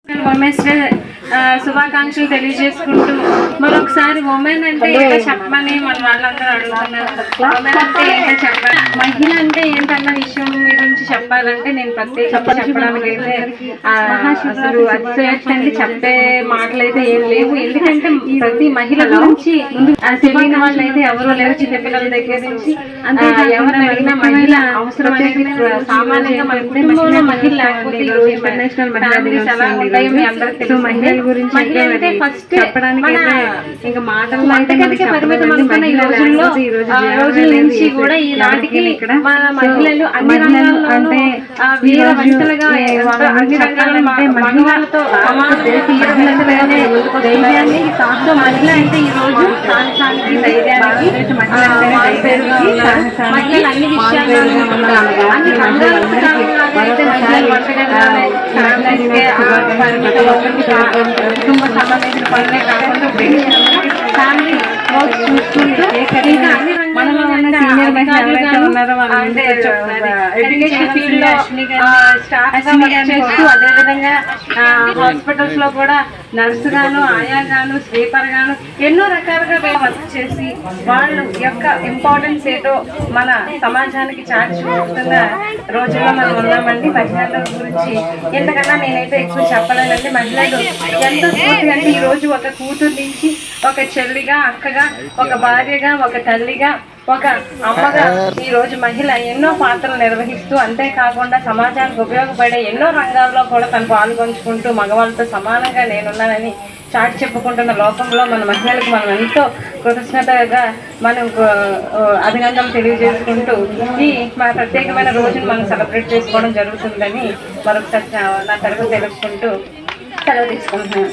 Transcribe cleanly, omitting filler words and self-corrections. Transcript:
Women's day శుభాకాంక్షలు తెలియజేసుకుంటూ మరొకసారి ఉమెన్ అంటే ఏంటో చెప్పమని మన వాళ్ళందరూ అడుగుతున్నారు. ఉమెన్ అంటే ఏంటో చెప్పాలి, మహిళ అంటే ఏంటన్న విషయం గురించి చెప్పాలంటే నేను ప్రత్యేకంగా చెప్పడానికి అయితే అసలు అతిశయోక్తి చెప్పే మాటలు అయితే ఏం లేవు. ఎందుకంటే ప్రతి మహిళ గురించి తెలియని వాళ్ళు అయితే ఎవరో లేరు. చిన్నపిల్లల దగ్గర నుంచి అంటే ఎవరు అడిగినా మహిళ అవసరం అనేది సామాన్యంగా మన కుటుంబంలో మహిళ లేకపోతే ఇంటర్నేషనల్ మహిళల గురించి అంటే ఫస్ట్ చెప్పడానికి ఇంకా మాటలు పరిమితం ఈ రోజుల నుంచి కూడా ఈ నాటికి మన మహిళలు అన్ని రంగాల్లో అంటే వీర వనితలుగా అన్ని రంగాల్లో మహిళలతో ధైర్యాన్ని మహిళ అంటే ఈ రోజు సాహసానికి ధైర్యానికి మహిళలు అన్ని విషయాల్లో అన్ని కుటుంబ సంబంధించిన పనులే కాకుండా ఫ్యామిలీ వర్క్స్ చూసుకుంటూ ఇంకా అన్ని మనలో ఉన్న సీనియర్ ఎడ్యుకేషన్ ఫీల్డ్ లో స్టాఫ్ చేస్తూ అదేవిధంగా హాస్పిటల్స్ లో కూడా నర్సు గాను ఆయా గాను స్లీపర్ గాను ఎన్నో రకాలుగా వర్క్ చేసి వాళ్ళు యొక్క ఇంపార్టెన్స్ ఏటో మన సమాజానికి చాటి చూపుతున్న రోజుల్లో మనం ఉన్నామండి. మహిళల గురించి ఎంతకన్నా నేనైతే ఎక్కువ చెప్పలేనండి. మహిళలు ఎంతో స్ఫూర్తిగా అంటే ఈ రోజు ఒక కూతురు నుంచి ఒక చెల్లిగా, అక్కగా, ఒక భార్యగా, ఒక తల్లిగా, ఒక అమ్మగా ఈ రోజు మహిళ ఎన్నో పాత్రలు నిర్వహిస్తూ అంతేకాకుండా సమాజానికి ఉపయోగపడే ఎన్నో రంగాల్లో కూడా తను పాల్గొంచుకుంటూ మగవాళ్ళతో సమానంగా నేనున్నానని చాటి చెప్పుకుంటున్న లోకంలో మన మహిళలకు మనం ఎంతో కృతజ్ఞతగా మనం అభినందనలు తెలియజేసుకుంటూ ఈ మా ప్రత్యేకమైన రోజును మనం సెలబ్రేట్ చేసుకోవడం జరుగుతుందని మరొకసారి నా తరఫు తెలుసుకుంటూ సెలవు తీసుకుంటున్నాను.